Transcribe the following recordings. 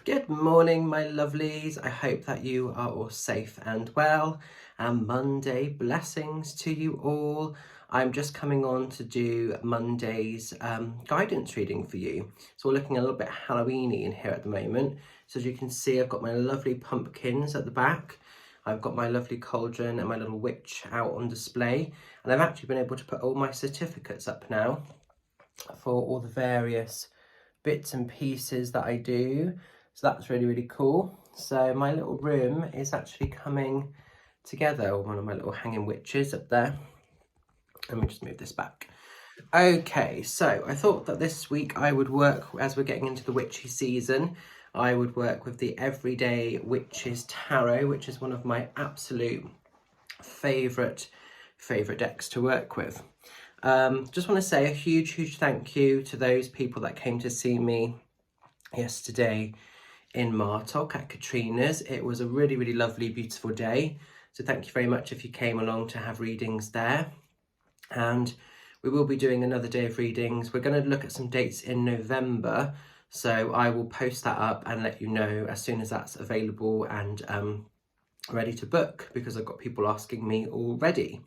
Good morning, my lovelies. I hope that you are all safe and well. And Monday blessings to you all. I'm just coming on to do Monday's guidance reading for you. So we're looking a little bit Halloweeny in here at the moment. So as you can see, I've got my lovely pumpkins at the back. I've got my lovely cauldron and my little witch out on display. And I've actually been able to put all my certificates up now for all the various bits and pieces that I do. So that's really, really cool. So my little room is actually coming together. One of my little hanging witches up there. Let me just move this back. Okay, so I thought that this week I would work, as we're getting into the witchy season, I would work with the Everyday Witches Tarot, which is one of my absolute favourite decks to work with. Just want to say a huge thank you to those people that came to see me yesterday in Martok at Katrina's. It was a really lovely, beautiful day. So thank you very much if you came along to have readings there. And we will be doing another day of readings. We're going to look at some dates in November. So I will post that up and let you know as soon as that's available and ready to book, because I've got people asking me already.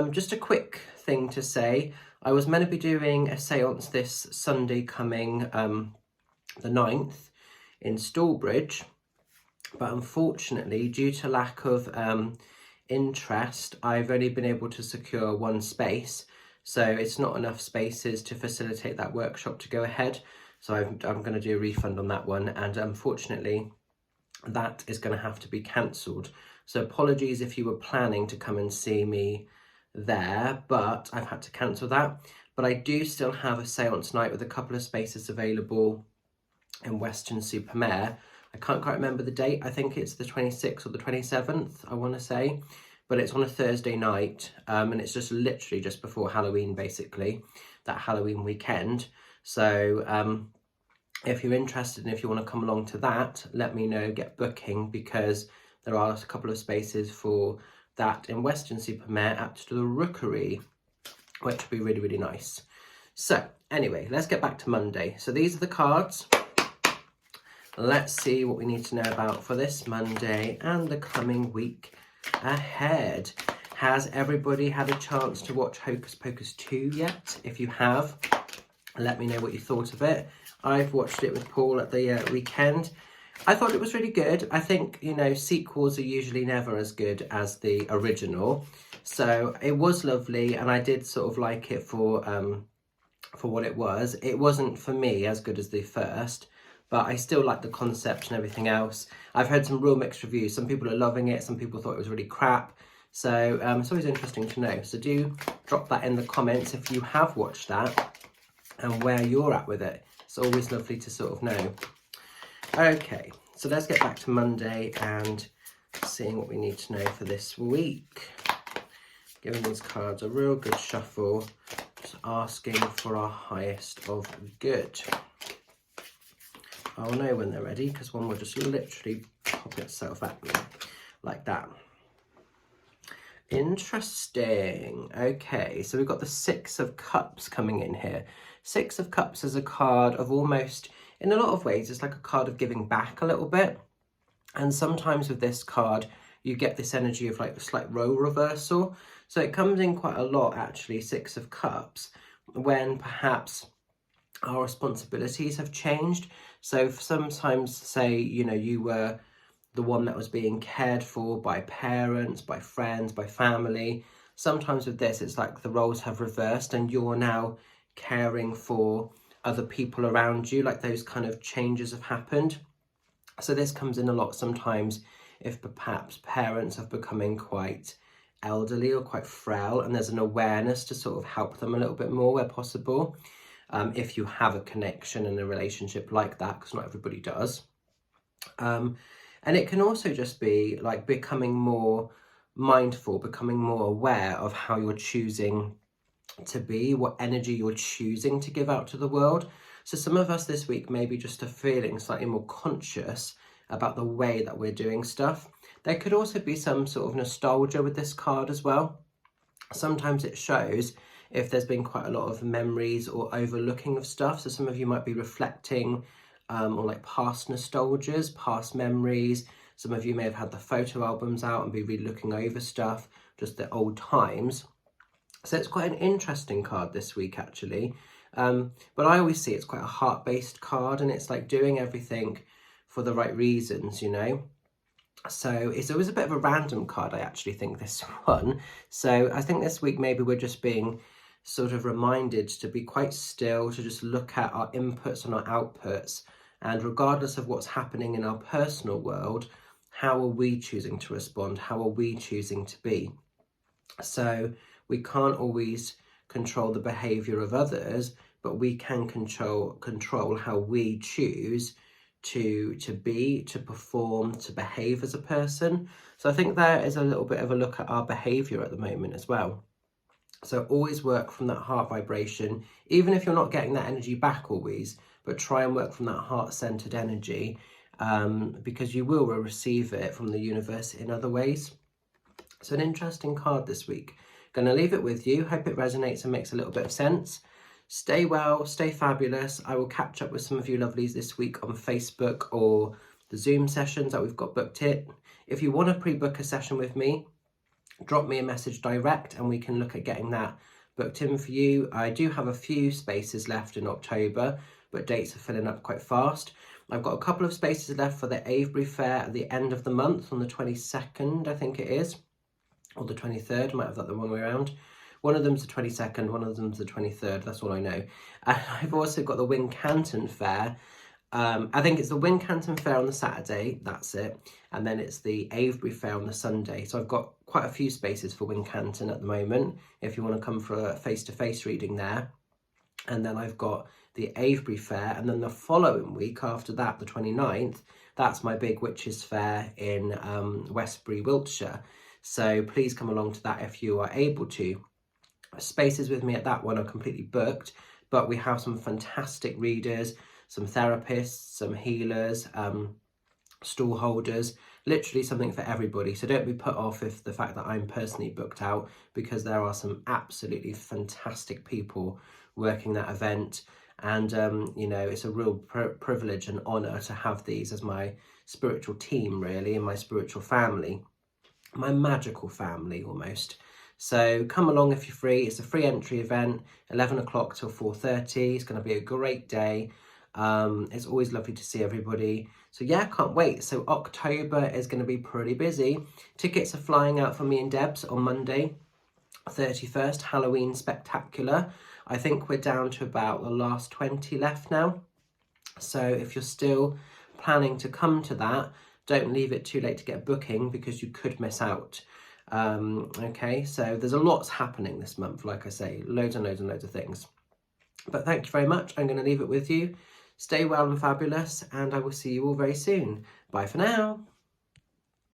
Just a quick thing to say. I was meant to be doing a seance this Sunday coming, the 9th, in Stallbridge, but unfortunately, due to lack of interest, I've only been able to secure one space, so it's not enough spaces to facilitate that workshop to go ahead. So I'm going to do a refund on that one, and unfortunately that is going to have to be cancelled. So apologies if you were planning to come and see me there, but I've had to cancel that. But I do still have a seance night with a couple of spaces available in Weston-super-Mare. I can't quite remember the date. I think it's the 26th or the 27th, I want to say, but it's on a Thursday night, and it's just literally just before Halloween, basically, that Halloween weekend. So if you're interested and if you want to come along to that, let me know, get booking, because there are a couple of spaces for that in Weston-super-Mare at the Rookery, which would be really nice. So anyway, let's get back to Monday. So these are the cards. Let's see what we need to know about for this Monday and the coming week ahead. Has everybody had a chance to watch Hocus Pocus 2 yet? If you have, let me know what you thought of it. I've watched it with Paul at the weekend. I thought it was really good. I think, you know, sequels are usually never as good as the original. So it was lovely, and I did sort of like it for what it was. It wasn't, for me, as good as the first, but I still like the concept and everything else. I've heard some real mixed reviews. Some people are loving it. Some people thought it was really crap. So it's always interesting to know. So do drop that in the comments if you have watched that and where you're at with it. It's always lovely to sort of know. Okay, so let's get back to Monday and seeing what we need to know for this week. Giving these cards a real good shuffle, just asking for our highest of good. I'll know when they're ready, because one will just literally pop itself at me like that. Interesting. Okay, so we've got the Six of Cups coming in here. Six of Cups is a card of almost, in a lot of ways, it's like a card of giving back a little bit. And sometimes with this card, you get this energy of like a slight role reversal. So it comes in quite a lot, actually, Six of Cups, when perhaps our responsibilities have changed. So sometimes, say, you know, you were the one that was being cared for by parents, by friends, by family. Sometimes with this, it's like the roles have reversed and you're now caring for other people around you, like those kind of changes have happened. So this comes in a lot sometimes if perhaps parents are becoming quite elderly or quite frail, and there's an awareness to sort of help them a little bit more where possible. If you have a connection and a relationship like that, because not everybody does. And it can also just be like becoming more mindful, becoming more aware of how you're choosing to be, what energy you're choosing to give out to the world. So some of us this week maybe just are feeling slightly more conscious about the way that we're doing stuff. There could also be some sort of nostalgia with this card as well. Sometimes it shows if there's been quite a lot of memories or overlooking of stuff. So some of you might be reflecting or like past nostalgias, past memories. Some of you may have had the photo albums out and be really looking over stuff, just the old times. So it's quite an interesting card this week, actually. But I always see it's quite a heart-based card, and it's like doing everything for the right reasons, you know. So it's always a bit of a random card, I actually think, this one. So I think this week maybe we're just being sort of reminded to be quite still, to just look at our inputs and our outputs. And regardless of what's happening in our personal world, how are we choosing to respond? How are we choosing to be? So we can't always control the behavior of others, but we can control how we choose to be, to perform, to behave as a person. So I think there is a little bit of a look at our behavior at the moment as well. So always work from that heart vibration, even if you're not getting that energy back always, but try and work from that heart-centered energy, because you will receive it from the universe in other ways. So an interesting card this week. Going to leave it with you. Hope it resonates and makes a little bit of sense. Stay well, stay fabulous. I will catch up with some of you lovelies this week on Facebook or the Zoom sessions that we've got booked in. If you want to pre-book a session with me, drop me a message direct and we can look at getting that booked in for you. I do have a few spaces left in October, but dates are filling up quite fast. I've got a couple of spaces left for the Avebury Fair at the end of the month on the 22nd, I think it is, or the 23rd, might have that the wrong way around. One of them's the 22nd, one of them's the 23rd, that's all I know. And I've also got the Wincanton Fair. I think it's the Wincanton Fair on the Saturday, that's it. And then it's the Avebury Fair on the Sunday. So I've got quite a few spaces for Wincanton at the moment, if you want to come for a face-to-face reading there. And then I've got the Avebury Fair, and then the following week after that, the 29th, that's my big Witches Fair in Westbury, Wiltshire. So please come along to that if you are able to. Spaces with me at that one are completely booked, but we have some fantastic readers, some therapists, some healers, stall holders, literally something for everybody. So don't be put off if the fact that I'm personally booked out, because there are some absolutely fantastic people working that event. And, you know, it's a real privilege and honour to have these as my spiritual team, really, and my spiritual family, my magical family almost. So come along if you're free. It's a free entry event, 11 o'clock till 4:30. It's going to be a great day. It's always lovely to see everybody. So yeah, can't wait. So October is going to be pretty busy. Tickets are flying out for me and Debs on Monday, 31st, Halloween Spectacular. I think we're down to about the last 20 left now. So if you're still planning to come to that, don't leave it too late to get booking, because you could miss out. Okay, so there's a lot happening this month, like I say, loads and loads and loads of things. But thank you very much. I'm going to leave it with you. Stay well and fabulous, and I will see you all very soon. Bye for now.